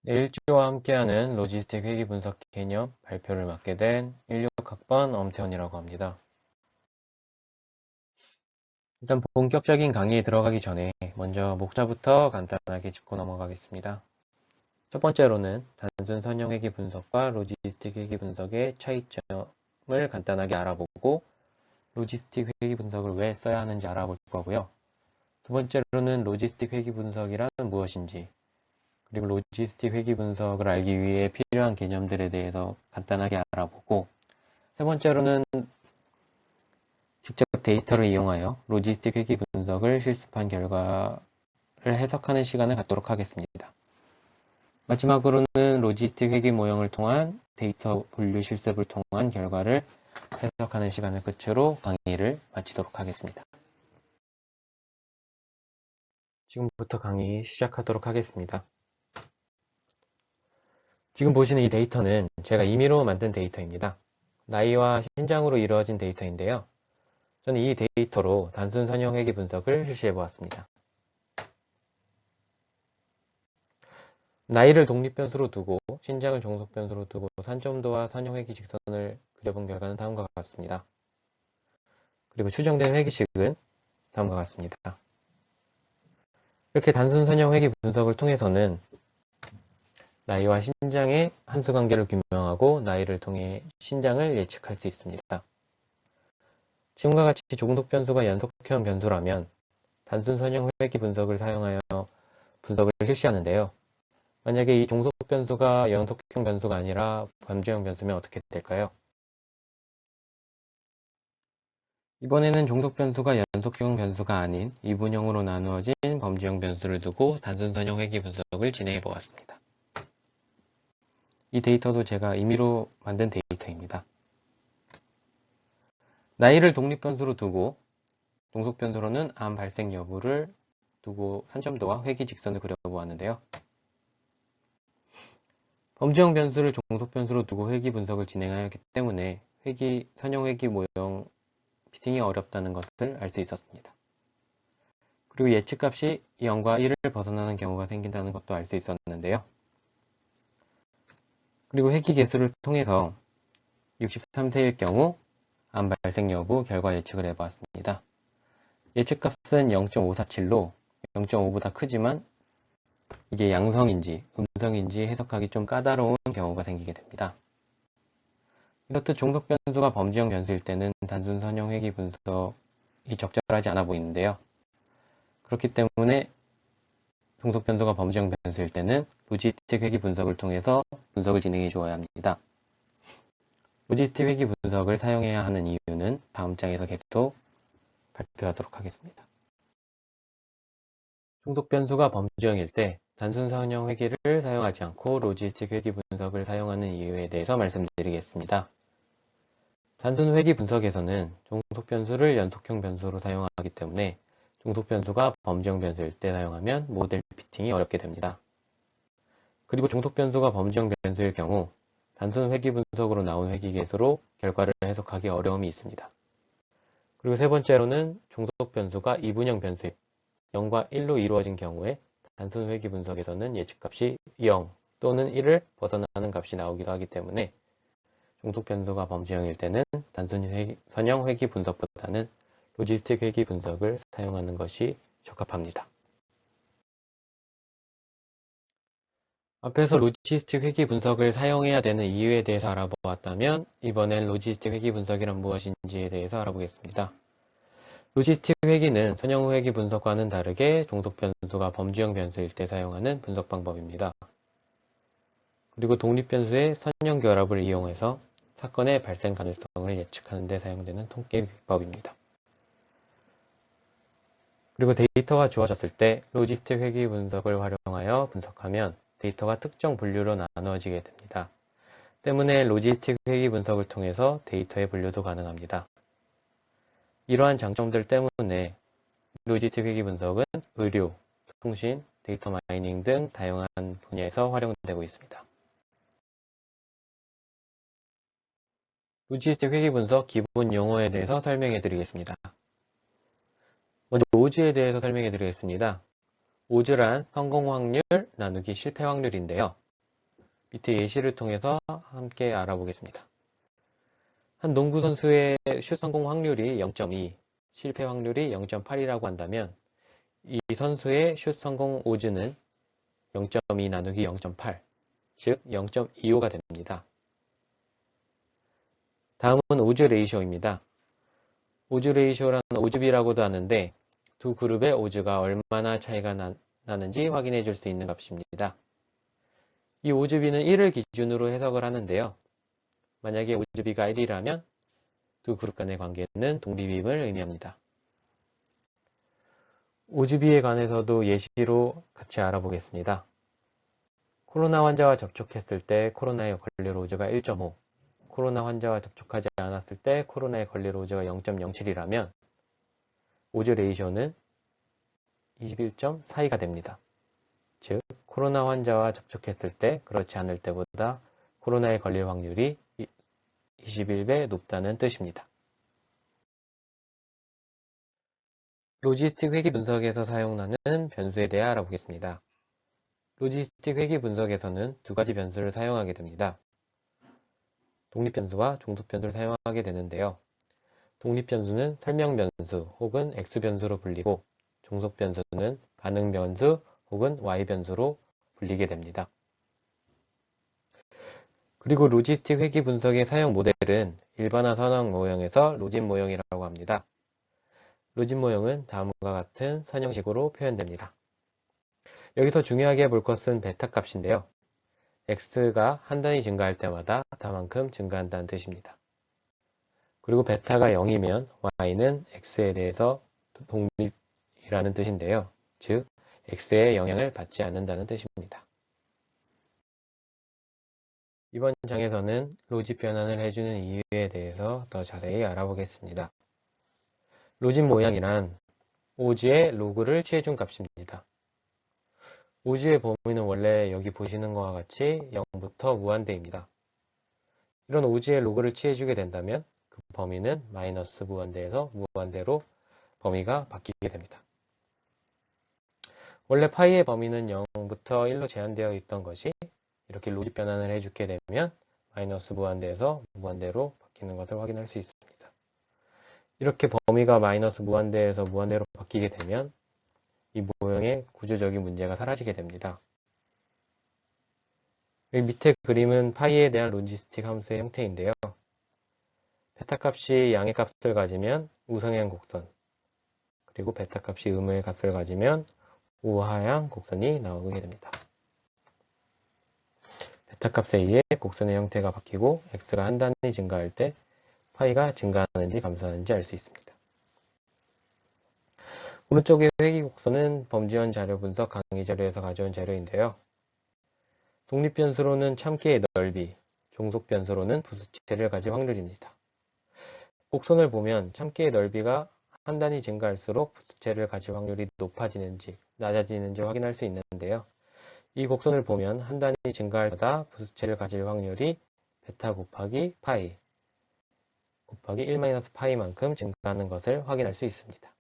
일주와 함께하는 로지스틱 회계 분석 개념 발표를 맡게 된 16학번 엄태원이라고 합니다. 일단 본격적인 강의에 들어가기 전에 먼저 목차부터 간단하게 짚고 넘어가겠습니다. 첫 번째로는 단순 선형 회계 분석과 로지스틱 회계 분석의 차이점을 간단하게 알아보고 로지스틱 회계 분석을 왜 써야 하는지 알아볼 거고요. 두 번째로는 로지스틱 회계 분석이란 무엇인지, 그리고 로지스틱 회계 분석을 알기 위해 필요한 개념들에 대해서 간단하게 알아보고, 세 번째로는 직접 데이터를 이용하여 로지스틱 회계 분석을 실습한 결과를 해석하는 시간을 갖도록 하겠습니다. 마지막으로는 로지스틱 회계 모형을 통한 데이터 분류 실습을 통한 결과를 해석하는 시간을 끝으로 강의를 마치도록 하겠습니다. 지금부터 강의 시작하도록 하겠습니다. 지금 보시는 이 데이터는 제가 임의로 만든 데이터입니다. 나이와 신장으로 이루어진 데이터인데요. 저는 이 데이터로 단순 선형 회계 분석을 실시해 보았습니다. 나이를 독립변수로 두고 신장을 종속변수로 두고 산점도와 선형 회계 직선을 그려본 결과는 다음과 같습니다. 그리고 추정된 회계식은 다음과 같습니다. 이렇게 단순 선형 회계 분석을 통해서는 나이와 신장의 함수관계를 규명하고 나이를 통해 신장을 예측할 수 있습니다. 지금과 같이 종속변수가 연속형 변수라면 단순 선형 회계 분석을 사용하여 분석을 실시하는데요. 만약에 이 종속변수가 연속형 변수가 아니라 범주형 변수면 어떻게 될까요? 이번에는 종속변수가 연속형 변수가 아닌 이분형으로 나누어진 범주형 변수를 두고 단순 선형 회계 분석을 진행해 보았습니다. 이 데이터도 제가 임의로 만든 데이터입니다. 나이를 독립변수로 두고 종속변수로는 암 발생 여부를 두고 산점도와 회귀 직선을 그려보았는데요. 범주형 변수를 종속변수로 두고 회귀 분석을 진행하였기 때문에 선형 회귀 모형 피팅이 어렵다는 것을 알 수 있었습니다. 그리고 예측값이 0과 1을 벗어나는 경우가 생긴다는 것도 알 수 있었는데요. 그리고 회귀 계수를 통해서 63세일 경우 암 발생 여부 결과 예측을 해보았습니다. 예측값은 0.547로 0.5보다 크지만 이게 양성인지 음성인지 해석하기 좀 까다로운 경우가 생기게 됩니다. 이렇듯 종속변수가 범주형 변수일 때는 단순 선형 회귀 분석이 적절하지 않아 보이는데요. 그렇기 때문에 종속변수가 범주형 변수일 때는 로지스틱 회귀 분석을 통해서 분석을 진행해 주어야 합니다. 로지스틱 회귀 분석을 사용해야 하는 이유는 다음 장에서 계속 발표하도록 하겠습니다. 종속변수가 범주형일 때 단순 선형 회귀를 사용하지 않고 로지스틱 회귀 분석을 사용하는 이유에 대해서 말씀드리겠습니다. 단순 회귀 분석에서는 종속변수를 연속형 변수로 사용하기 때문에 종속변수가 범주형 변수일 때 사용하면 모델 피팅이 어렵게 됩니다. 그리고 종속변수가 범주형 변수일 경우 단순 회귀 분석으로 나온 회귀 계수로 결과를 해석하기 어려움이 있습니다. 그리고 세 번째로는 종속변수가 이분형 변수인 0과 1로 이루어진 경우에 단순 회귀 분석에서는 예측값이 0 또는 1을 벗어나는 값이 나오기도 하기 때문에 종속변수가 범주형일 때는 단순 선형 회귀 분석보다는 로지스틱 회귀 분석을 사용하는 것이 적합합니다. 앞에서 로지스틱 회귀 분석을 사용해야 되는 이유에 대해서 알아보았다면 이번엔 로지스틱 회귀 분석이란 무엇인지에 대해서 알아보겠습니다. 로지스틱 회귀는 선형 회귀 분석과는 다르게 종속변수가 범주형 변수일 때 사용하는 분석 방법입니다. 그리고 독립변수의 선형 결합을 이용해서 사건의 발생 가능성을 예측하는 데 사용되는 통계 기법입니다. 그리고 데이터가 주어졌을 때 로지스틱 회귀 분석을 활용하여 분석하면 데이터가 특정 분류로 나누어지게 됩니다. 때문에 로지스틱 회귀 분석을 통해서 데이터의 분류도 가능합니다. 이러한 장점들 때문에 로지스틱 회귀 분석은 의료, 통신, 데이터 마이닝 등 다양한 분야에서 활용되고 있습니다. 로지스틱 회귀 분석 기본 용어에 대해서 설명해 드리겠습니다. 먼저 오즈에 대해서 설명해 드리겠습니다. 오즈란 성공 확률 나누기 실패 확률인데요. 밑에 예시를 통해서 함께 알아보겠습니다. 한 농구 선수의 슛 성공 확률이 0.2, 실패 확률이 0.8이라고 한다면 이 선수의 슛 성공 오즈는 0.2 나누기 0.8, 즉 0.25가 됩니다. 다음은 오즈 레이쇼입니다. 오즈 레이쇼라는 오즈비라고도 하는데 두 그룹의 오즈가 얼마나 차이가 나는지 확인해 줄 수 있는 값입니다. 이 오즈비는 1을 기준으로 해석을 하는데요. 만약에 오즈비가 1이라면 두 그룹 간의 관계는 독립임을 의미합니다. 오즈비에 관해서도 예시로 같이 알아보겠습니다. 코로나 환자와 접촉했을 때 코로나에 걸릴 오즈가 1.5, 코로나 환자와 접촉하지 않았을 때 코로나에 걸릴 오즈가 0.07이라면 오즈 레이쇼는 21.42가 됩니다. 즉, 코로나 환자와 접촉했을 때 그렇지 않을 때보다 코로나에 걸릴 확률이 21배 높다는 뜻입니다. 로지스틱 회귀 분석에서 사용하는 변수에 대해 알아보겠습니다. 로지스틱 회귀 분석에서는 두 가지 변수를 사용하게 됩니다. 독립변수와 종속변수를 사용하게 되는데요. 독립변수는 설명변수 혹은 X변수로 불리고 종속변수는 반응변수 혹은 Y변수로 불리게 됩니다. 그리고 로지스틱 회귀 분석의 사용 모델은 일반화 선형 모형에서 로진 모형이라고 합니다. 로진 모형은 다음과 같은 선형식으로 표현됩니다. 여기서 중요하게 볼 것은 베타 값인데요. x가 한 단위 증가할 때마다 다만큼 증가한다는 뜻입니다. 그리고 베타가 0이면 y는 x에 대해서 독립이라는 뜻인데요. 즉, x의 영향을 받지 않는다는 뜻입니다. 이번 장에서는 로직 변환을 해주는 이유에 대해서 더 자세히 알아보겠습니다. 로직 모양이란 오즈의 로그를 취해준 값입니다. 오즈의 범위는 원래 여기 보시는 것과 같이 0부터 무한대입니다. 이런 오즈의 로그를 취해주게 된다면 그 범위는 마이너스 무한대에서 무한대로 범위가 바뀌게 됩니다. 원래 파이의 범위는 0부터 1로 제한되어 있던 것이 이렇게 로직 변환을 해주게 되면 마이너스 무한대에서 무한대로 바뀌는 것을 확인할 수 있습니다. 이렇게 범위가 마이너스 무한대에서 무한대로 바뀌게 되면 이 모형의 구조적인 문제가 사라지게 됩니다. 여기 밑에 그림은 파이에 대한 로지스틱 함수의 형태인데요. 베타 값이 양의 값을 가지면 우상향 곡선, 그리고 베타 값이 음의 값을 가지면 우하향 곡선이 나오게 됩니다. 베타 값에 의해 곡선의 형태가 바뀌고 x가 한 단위 증가할 때 파이가 증가하는지 감소하는지 알 수 있습니다. 오른쪽의 회귀 곡선은 범지원 자료 분석 강의 자료에서 가져온 자료인데요. 독립변수로는 참기의 넓이, 종속변수로는 부수체를 가질 확률입니다. 곡선을 보면 참기의 넓이가 한 단위 증가할수록 부수체를 가질 확률이 높아지는지 낮아지는지 확인할 수 있는데요. 이 곡선을 보면 한 단위 증가할 때마다 부수체를 가질 확률이 베타 곱하기 파이 곱하기 1-파이만큼 증가하는 것을 확인할 수 있습니다.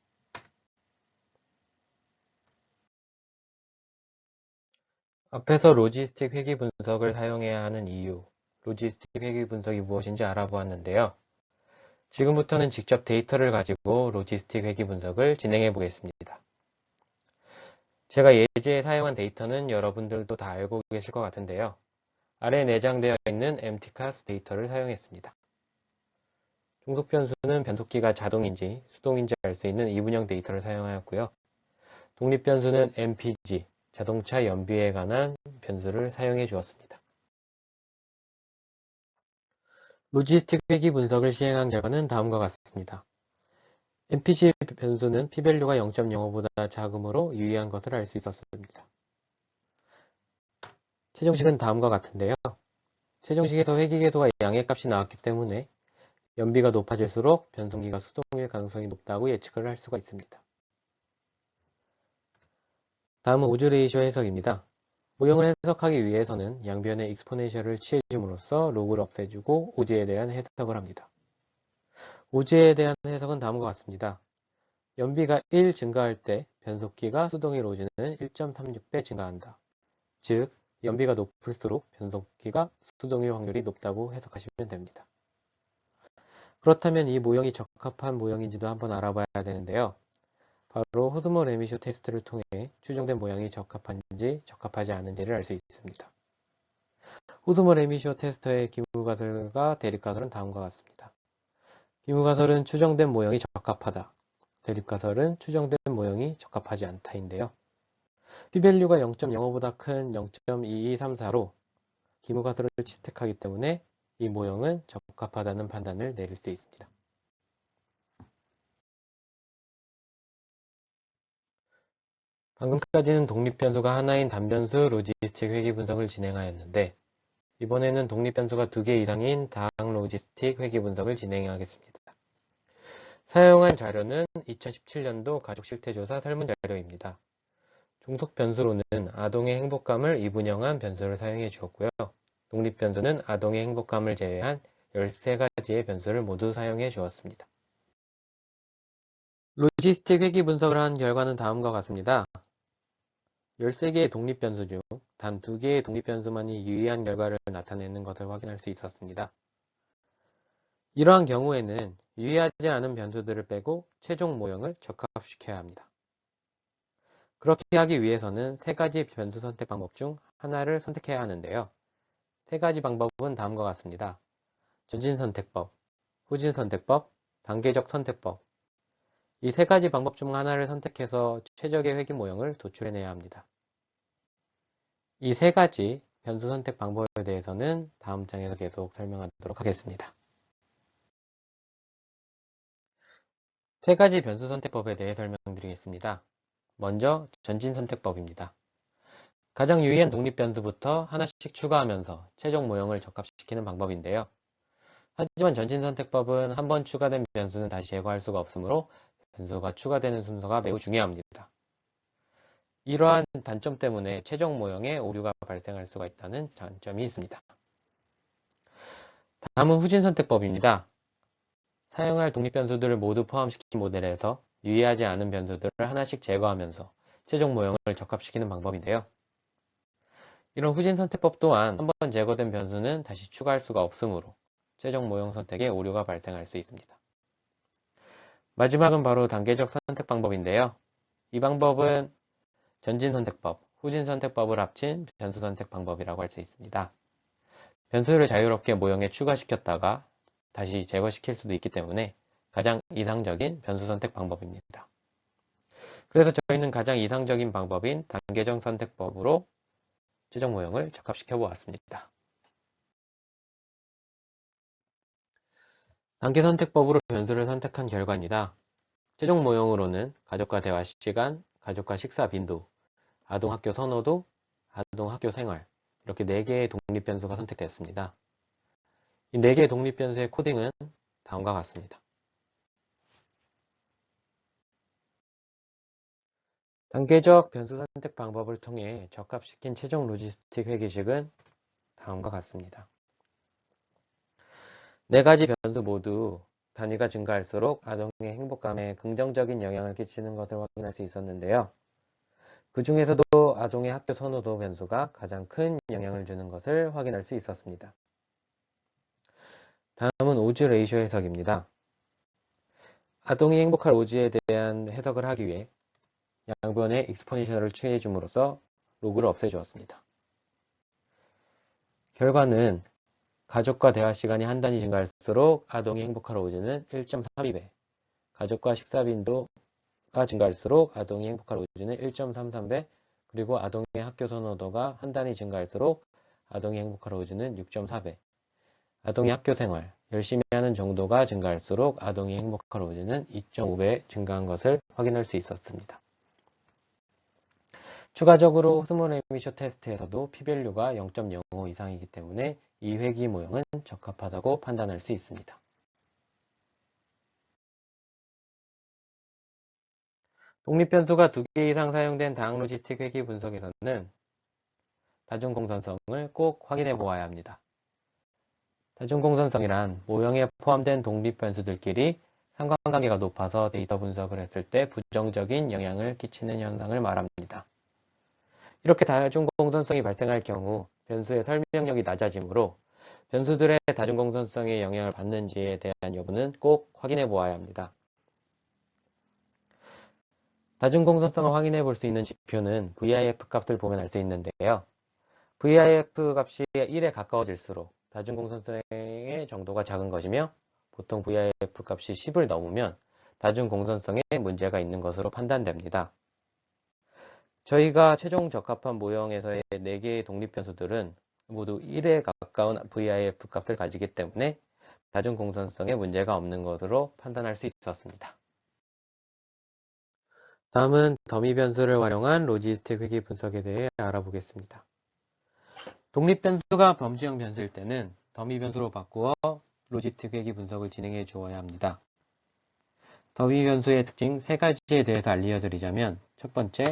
앞에서 로지스틱 회귀 분석을 사용해야 하는 이유, 로지스틱 회귀 분석이 무엇인지 알아보았는데요. 지금부터는 직접 데이터를 가지고 로지스틱 회귀 분석을 진행해 보겠습니다. 제가 예제에 사용한 데이터는 여러분들도 다 알고 계실 것 같은데요. 아래에 내장되어 있는 MTCAS 데이터를 사용했습니다. 종속 변수는 변속기가 자동인지 수동인지 알 수 있는 이분형 데이터를 사용하였고요. 독립 변수는 MPG, 자동차 연비에 관한 변수를 사용해 주었습니다. 로지스틱 회귀 분석을 시행한 결과는 다음과 같습니다. MPG 변수는 p-밸류가 0.05보다 작으므로 유의한 것을 알 수 있었습니다. 최종식은 다음과 같은데요. 최종식에서 회귀 궤도와 양의 값이 나왔기 때문에 연비가 높아질수록 변속기가 수동일 가능성이 높다고 예측을 할 수가 있습니다. 다음은 오즈 레이쇼 해석입니다. 모형을 해석하기 위해서는 양변의 익스포넨셜을 취해줌으로써 로그를 없애주고 오즈에 대한 해석을 합니다. 오즈에 대한 해석은 다음과 같습니다. 연비가 1 증가할 때 변속기가 수동일 오즈는 1.36배 증가한다. 즉, 연비가 높을수록 변속기가 수동일 확률이 높다고 해석하시면 됩니다. 그렇다면 이 모형이 적합한 모형인지도 한번 알아봐야 되는데요. 바로 호스모-레미쇼 테스트를 통해 추정된 모형이 적합한지 적합하지 않은지를 알 수 있습니다. 호스모-레미쇼 테스터의 기무가설과 대립가설은 다음과 같습니다. 기무가설은 추정된 모형이 적합하다. 대립가설은 추정된 모형이 적합하지 않다인데요. p-밸류가 0.05보다 큰 0.2234로 기무가설을 채택하기 때문에 이 모형은 적합하다는 판단을 내릴 수 있습니다. 방금까지는 독립변수가 하나인 단변수 로지스틱 회귀 분석을 진행하였는데 이번에는 독립변수가 2개 이상인 다항 로지스틱 회귀 분석을 진행하겠습니다. 사용한 자료는 2017년도 가족실태조사 설문자료입니다. 종속변수로는 아동의 행복감을 이분형한 변수를 사용해 주었고요. 독립변수는 아동의 행복감을 제외한 13가지의 변수를 모두 사용해 주었습니다. 로지스틱 회귀 분석을 한 결과는 다음과 같습니다. 13개의 독립변수 중 단 2개의 독립변수만이 유의한 결과를 나타내는 것을 확인할 수 있었습니다. 이러한 경우에는 유의하지 않은 변수들을 빼고 최종 모형을 적합시켜야 합니다. 그렇게 하기 위해서는 3가지 변수 선택 방법 중 하나를 선택해야 하는데요. 3가지 방법은 다음과 같습니다. 전진선택법, 후진선택법, 단계적 선택법. 이 3가지 방법 중 하나를 선택해서 최적의 회귀 모형을 도출해내야 합니다. 이 3가지 변수 선택 방법에 대해서는 다음 장에서 계속 설명하도록 하겠습니다. 3가지 변수 선택법에 대해 설명드리겠습니다. 먼저 전진선택법입니다. 가장 유의한 독립변수부터 하나씩 추가하면서 최종 모형을 적합시키는 방법인데요. 하지만 전진선택법은 한번 추가된 변수는 다시 제거할 수가 없으므로 변수가 추가되는 순서가 매우 중요합니다. 이러한 단점 때문에 최종 모형에 오류가 발생할 수가 있다는 장점이 있습니다. 다음은 후진선택법입니다. 사용할 독립변수들을 모두 포함시킨 모델에서 유의하지 않은 변수들을 하나씩 제거하면서 최종 모형을 적합시키는 방법인데요. 이런 후진선택법 또한 한번 제거된 변수는 다시 추가할 수가 없으므로 최종 모형 선택에 오류가 발생할 수 있습니다. 마지막은 바로 단계적 선택 방법인데요. 이 방법은 전진선택법, 후진선택법을 합친 변수 선택 방법이라고 할 수 있습니다. 변수를 자유롭게 모형에 추가시켰다가 다시 제거시킬 수도 있기 때문에 가장 이상적인 변수 선택 방법입니다. 그래서 저희는 가장 이상적인 방법인 단계적 선택법으로 최종 모형을 적합시켜 보았습니다. 단계 선택법으로 변수를 선택한 결과입니다. 최종 모형으로는 가족과 대화 시간, 가족과 식사 빈도, 아동 학교 선호도, 아동 학교 생활 이렇게 4개의 독립 변수가 선택됐습니다. 이 4개의 독립 변수의 코딩은 다음과 같습니다. 단계적 변수 선택 방법을 통해 적합시킨 최종 로지스틱 회귀식은 다음과 같습니다. 4가지 변수 모두 단위가 증가할수록 아동의 행복감에 긍정적인 영향을 끼치는 것을 확인할 수 있었는데요. 그 중에서도 아동의 학교 선호도 변수가 가장 큰 영향을 주는 것을 확인할 수 있었습니다. 다음은 오즈 레이쇼 해석입니다. 아동이 행복할 오즈에 대한 해석을 하기 위해 양변의 익스포니셜을 취해 줌으로써 로그를 없애주었습니다. 결과는 가족과 대화 시간이 한 단위 증가할수록 아동이 행복할 오즈는 1.32배, 가족과 식사 빈도가 증가할수록 아동이 행복할 오즈는 1.33배, 그리고 아동의 학교 선호도가 한 단위 증가할수록 아동이 행복할 오즈는 6.4배, 아동의 학교 생활, 열심히 하는 정도가 증가할수록 아동이 행복할 오즈는 2.5배 증가한 것을 확인할 수 있었습니다. 추가적으로 호스모-레미쇼 테스트에서도 p-밸류가 0.05 이상이기 때문에 이 회귀 모형은 적합하다고 판단할 수 있습니다. 독립변수가 2개 이상 사용된 다항 로지스틱 회귀 분석에서는 다중공선성을 꼭 확인해 보아야 합니다. 다중공선성이란 모형에 포함된 독립변수들끼리 상관관계가 높아서 데이터 분석을 했을 때 부정적인 영향을 끼치는 현상을 말합니다. 이렇게 다중공선성이 발생할 경우 변수의 설명력이 낮아지므로 변수들의 다중공선성에 영향을 받는지에 대한 여부는 꼭 확인해 보아야 합니다. 다중공선성을 확인해 볼 수 있는 지표는 VIF 값을 보면 알 수 있는데요. VIF 값이 1에 가까워질수록 다중공선성의 정도가 작은 것이며 보통 VIF 값이 10을 넘으면 다중공선성에 문제가 있는 것으로 판단됩니다. 저희가 최종 적합한 모형에서의 4개의 독립변수들은 모두 1에 가까운 VIF 값을 가지기 때문에 다중공선성에 문제가 없는 것으로 판단할 수 있었습니다. 다음은 더미 변수를 활용한 로지스틱 회귀 분석에 대해 알아보겠습니다. 독립변수가 범주형 변수일 때는 더미 변수로 바꾸어 로지스틱 회귀 분석을 진행해 주어야 합니다. 더미 변수의 특징 3가지에 대해서 알려드리자면 첫 번째,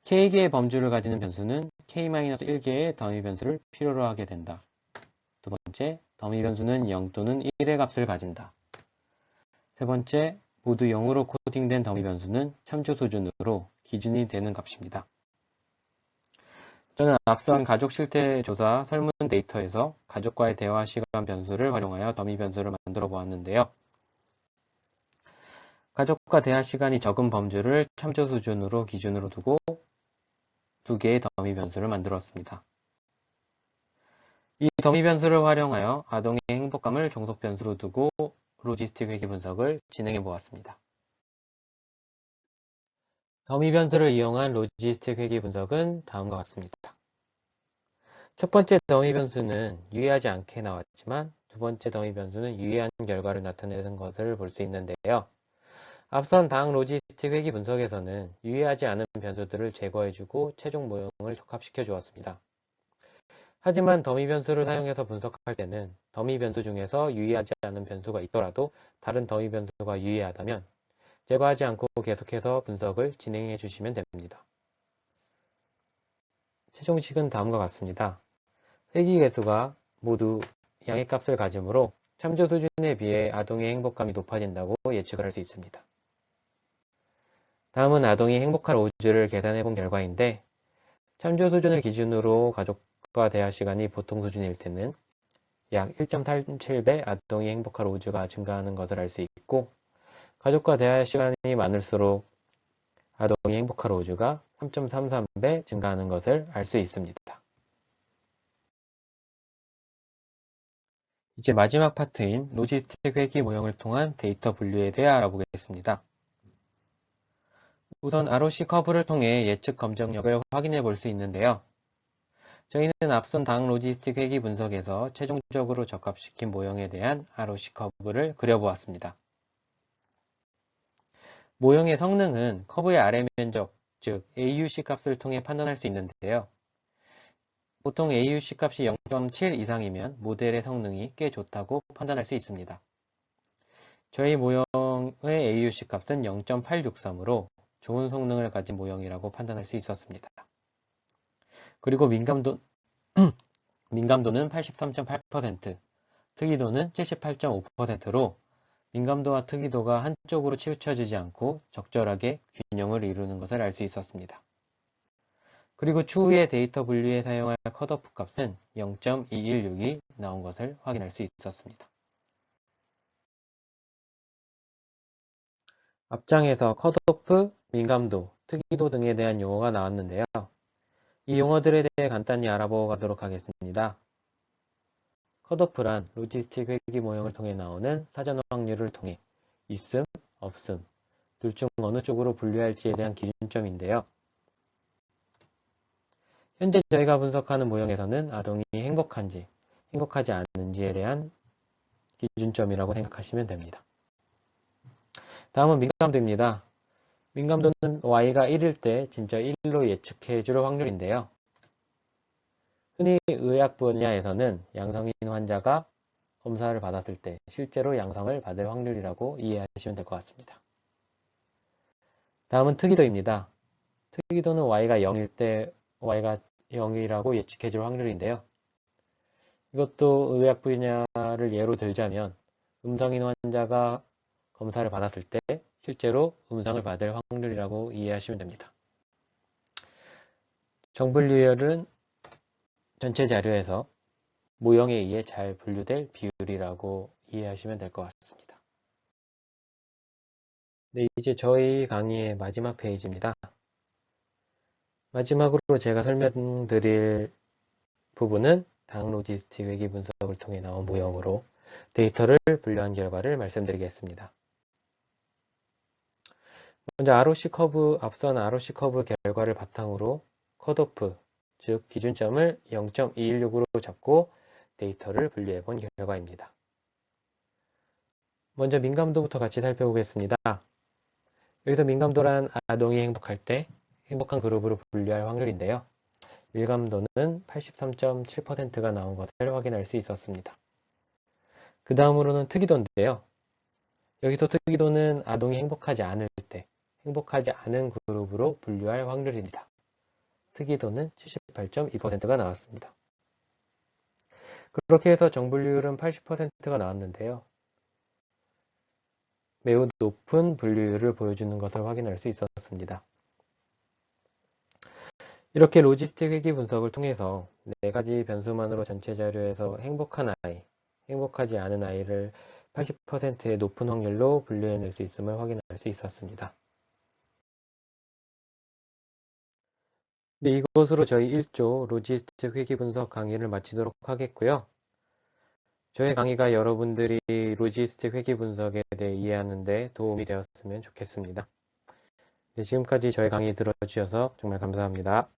K개의 범주를 가지는 변수는 K-1개의 더미 변수를 필요로 하게 된다. 두 번째, 더미 변수는 0 또는 1의 값을 가진다. 세 번째, 모두 0으로 코딩된 더미 변수는 참조 수준으로 기준이 되는 값입니다. 저는 앞선 가족 실태 조사 설문 데이터에서 가족과의 대화 시간 변수를 활용하여 더미 변수를 만들어 보았는데요. 가족과 대화 시간이 적은 범주를 참조 수준으로 기준으로 두고 2개의 더미 변수를 만들었습니다. 이 더미 변수를 활용하여 아동의 행복감을 종속 변수로 두고 로지스틱 회귀 분석을 진행해 보았습니다. 더미 변수를 이용한 로지스틱 회귀 분석은 다음과 같습니다. 첫 번째 더미 변수는 유의하지 않게 나왔지만 두 번째 더미 변수는 유의한 결과를 나타내는 것을 볼 수 있는데요. 앞선 당 로지스틱 회귀 분석에서는 유의하지 않은 변수들을 제거해주고 최종 모형을 적합시켜 주었습니다. 하지만 더미 변수를 사용해서 분석할 때는 더미 변수 중에서 유의하지 않은 변수가 있더라도 다른 더미 변수가 유의하다면 제거하지 않고 계속해서 분석을 진행해 주시면 됩니다. 최종식은 다음과 같습니다. 회귀 개수가 모두 양의 값을 가지므로 참조 수준에 비해 아동의 행복감이 높아진다고 예측을 할 수 있습니다. 다음은 아동이 행복할 오즈를 계산해 본 결과인데 참조 수준을 기준으로 가족과 대화 시간이 보통 수준일 때는 약 1.37배 아동이 행복할 오즈가 증가하는 것을 알 수 있고 가족과 대화 시간이 많을수록 아동이 행복할 오즈가 3.33배 증가하는 것을 알 수 있습니다. 이제 마지막 파트인 로지스틱 회귀 모형을 통한 데이터 분류에 대해 알아보겠습니다. 우선 ROC 커브를 통해 예측 검정력을 확인해 볼 수 있는데요. 저희는 앞선 당 로지스틱 회귀 분석에서 최종적으로 적합시킨 모형에 대한 ROC 커브를 그려보았습니다. 모형의 성능은 커브의 아래 면적, 즉 AUC 값을 통해 판단할 수 있는데요. 보통 AUC 값이 0.7 이상이면 모델의 성능이 꽤 좋다고 판단할 수 있습니다. 저희 모형의 AUC 값은 0.863으로 좋은 성능을 가진 모형이라고 판단할 수 있었습니다. 그리고 민감도는 83.8%, 특이도는 78.5%로 민감도와 특이도가 한쪽으로 치우쳐지지 않고 적절하게 균형을 이루는 것을 알 수 있었습니다. 그리고 추후에 데이터 분류에 사용할 컷오프 값은 0.216이 나온 것을 확인할 수 있었습니다. 앞장에서 컷오프, 민감도, 특이도 등에 대한 용어가 나왔는데요. 이 용어들에 대해 간단히 알아보고 가도록 하겠습니다. 컷오프란 로지스틱 회귀 모형을 통해 나오는 사전 확률을 통해 있음, 없음, 둘 중 어느 쪽으로 분류할지에 대한 기준점인데요. 현재 저희가 분석하는 모형에서는 아동이 행복한지, 행복하지 않은지에 대한 기준점이라고 생각하시면 됩니다. 다음은 민감도입니다. 민감도는 Y가 1일 때 진짜 1로 예측해 줄 확률인데요. 흔히 의학 분야에서는 양성인 환자가 검사를 받았을 때 실제로 양성을 받을 확률이라고 이해하시면 될 것 같습니다. 다음은 특이도입니다. 특이도는 Y가 0일 때 Y가 0이라고 예측해 줄 확률인데요. 이것도 의학 분야를 예로 들자면 음성인 환자가 검사를 받았을 때 실제로 음성을 받을 확률이라고 이해하시면 됩니다. 정분류율은 전체 자료에서 모형에 의해 잘 분류될 비율이라고 이해하시면 될 것 같습니다. 네, 이제 저희 강의의 마지막 페이지입니다. 마지막으로 제가 설명드릴 부분은 당 로지스틱 회귀 분석을 통해 나온 모형으로 데이터를 분류한 결과를 말씀드리겠습니다. 먼저 앞선 ROC 커브 결과를 바탕으로 컷오프, 즉 기준점을 0.216으로 잡고 데이터를 분류해 본 결과입니다. 먼저 민감도부터 같이 살펴보겠습니다. 여기서 민감도란 아동이 행복할 때 행복한 그룹으로 분류할 확률인데요. 밀감도는 83.7%가 나온 것을 확인할 수 있었습니다. 그 다음으로는 특이도인데요. 여기서 특이도는 아동이 행복하지 않을 때 행복하지 않은 그룹으로 분류할 확률입니다. 특이도는 78.2%가 나왔습니다. 그렇게 해서 정분류율은 80%가 나왔는데요. 매우 높은 분류율을 보여주는 것을 확인할 수 있었습니다. 이렇게 로지스틱 회귀 분석을 통해서 4가지 변수만으로 전체 자료에서 행복한 아이, 행복하지 않은 아이를 80%의 높은 확률로 분류해낼 수 있음을 확인할 수 있었습니다. 네, 이것으로 저희 1조 로지스틱 회귀 분석 강의를 마치도록 하겠고요. 저희 강의가 여러분들이 로지스틱 회귀 분석에 대해 이해하는 데 도움이 되었으면 좋겠습니다. 네, 지금까지 저희 강의 들어주셔서 정말 감사합니다.